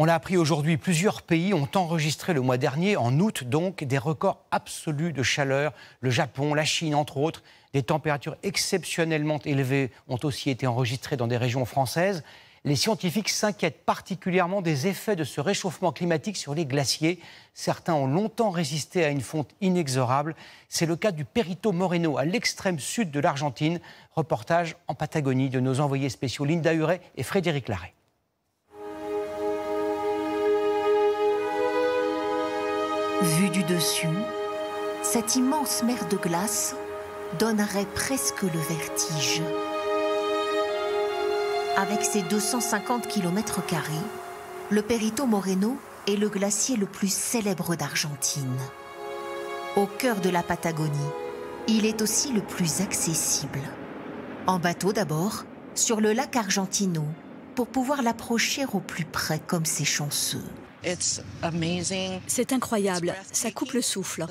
On l'a appris aujourd'hui, plusieurs pays ont enregistré le mois dernier, en août donc, des records absolus de chaleur. Le Japon, la Chine, entre autres. Des températures exceptionnellement élevées ont aussi été enregistrées dans des régions françaises. Les scientifiques s'inquiètent particulièrement des effets de ce réchauffement climatique sur les glaciers. Certains ont longtemps résisté à une fonte inexorable. C'est le cas du Perito Moreno, à l'extrême sud de l'Argentine. Reportage en Patagonie de nos envoyés spéciaux Linda Huret et Frédéric Larrey. Vue du dessus, cette immense mer de glace donnerait presque le vertige. Avec ses 250 km², le Perito Moreno est le glacier le plus célèbre d'Argentine. Au cœur de la Patagonie, il est aussi le plus accessible. En bateau d'abord, sur le lac Argentino, pour pouvoir l'approcher au plus près comme c'est chanceux. C'est incroyable, ça coupe le souffle.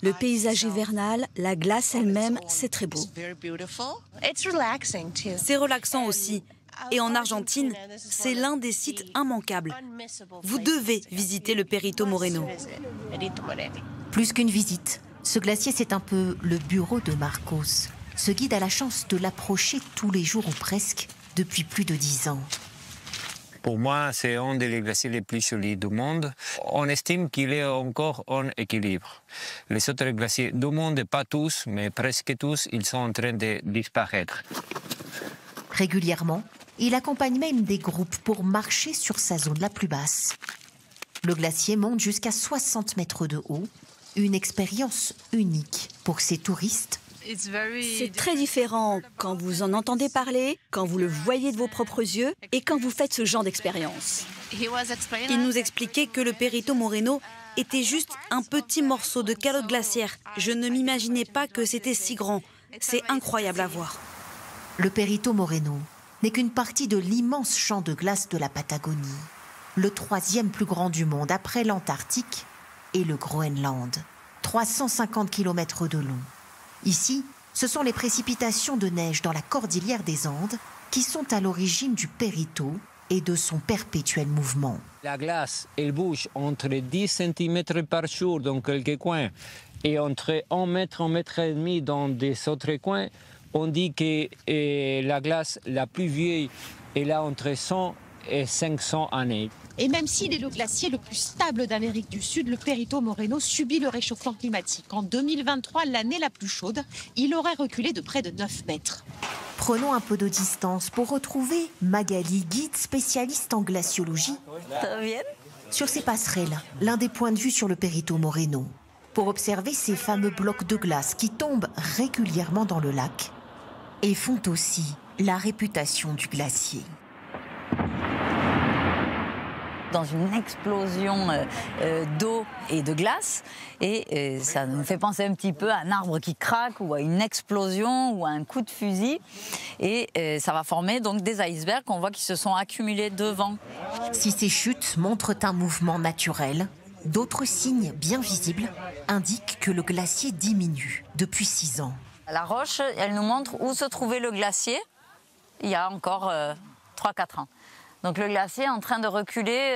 Le paysage hivernal, la glace elle-même, c'est très beau. C'est relaxant aussi. Et en Argentine, c'est l'un des sites immanquables. Vous devez visiter le Perito Moreno. Plus qu'une visite, ce glacier c'est un peu le bureau de Marcos. Ce guide a la chance de l'approcher tous les jours ou presque depuis plus de 10 ans. Pour moi, c'est un des glaciers les plus jolis du monde. On estime qu'il est encore en équilibre. Les autres glaciers du monde, pas tous, mais presque tous, ils sont en train de disparaître. Régulièrement, il accompagne même des groupes pour marcher sur sa zone la plus basse. Le glacier monte jusqu'à 60 mètres de haut, une expérience unique pour ces touristes. C'est très différent quand vous en entendez parler, quand vous le voyez de vos propres yeux et quand vous faites ce genre d'expérience. Il nous expliquait que le Perito Moreno était juste un petit morceau de calotte glaciaire. Je ne m'imaginais pas que c'était si grand. C'est incroyable à voir. Le Perito Moreno n'est qu'une partie de l'immense champ de glace de la Patagonie, le 3e plus grand du monde après l'Antarctique et le Groenland. 350 km de long. Ici, ce sont les précipitations de neige dans la cordillère des Andes qui sont à l'origine du Perito et de son perpétuel mouvement. La glace, elle bouge entre 10 cm par jour dans quelques coins et entre 1 mètre, 1 mètre et demi dans des autres coins. On dit que la glace la plus vieille est là entre 100 et 500 années. Et même s'il est le glacier le plus stable d'Amérique du Sud, le Perito Moreno subit le réchauffement climatique. En 2023, l'année la plus chaude, il aurait reculé de près de 9 mètres. Prenons un peu de distance pour retrouver Magali, guide spécialiste en glaciologie, sur ces passerelles, l'un des points de vue sur le Perito Moreno, pour observer ces fameux blocs de glace qui tombent régulièrement dans le lac et font aussi la réputation du glacier. Dans une explosion d'eau et de glace. Et ça nous fait penser un petit peu à un arbre qui craque ou à une explosion ou à un coup de fusil. Et ça va former donc des icebergs qu'on voit qui se sont accumulés devant. Si ces chutes montrent un mouvement naturel, d'autres signes bien visibles indiquent que le glacier diminue depuis 6 ans. La roche, elle nous montre où se trouvait le glacier il y a encore 3-4 ans. Donc le glacier est en train de reculer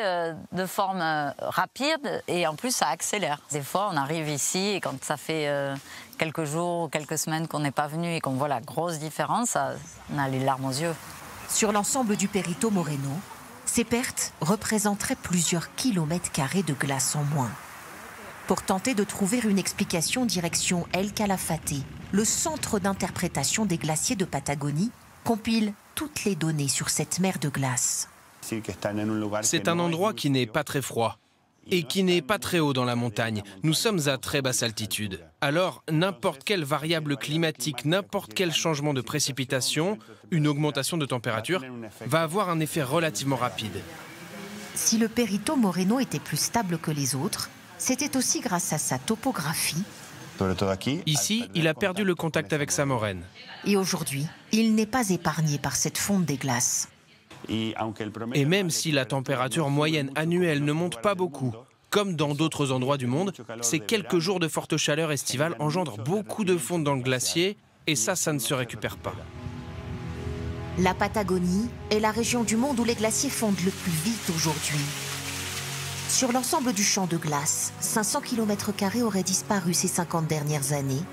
de forme rapide et en plus ça accélère. Des fois on arrive ici et quand ça fait quelques jours ou quelques semaines qu'on n'est pas venu et qu'on voit la grosse différence, on a les larmes aux yeux. Sur l'ensemble du Perito Moreno, ces pertes représenteraient plusieurs kilomètres carrés de glace en moins. Pour tenter de trouver une explication, direction El Calafate, le centre d'interprétation des glaciers de Patagonie, compile toutes les données sur cette mer de glace. C'est un endroit qui n'est pas très froid et qui n'est pas très haut dans la montagne. Nous sommes à très basse altitude. Alors, n'importe quelle variable climatique, n'importe quel changement de précipitation, une augmentation de température, va avoir un effet relativement rapide. Si le Perito Moreno était plus stable que les autres, c'était aussi grâce à sa topographie. Ici, il a perdu le contact avec sa moraine. Et aujourd'hui, il n'est pas épargné par cette fonte des glaces. Et même si la température moyenne annuelle ne monte pas beaucoup, comme dans d'autres endroits du monde, ces quelques jours de forte chaleur estivale engendrent beaucoup de fonte dans le glacier, et ça ne se récupère pas. La Patagonie est la région du monde où les glaciers fondent le plus vite aujourd'hui. Sur l'ensemble du champ de glace, 500 km² auraient disparu ces 50 dernières années.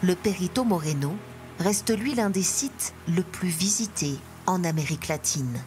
Le Perito Moreno reste lui l'un des sites le plus visités en Amérique latine.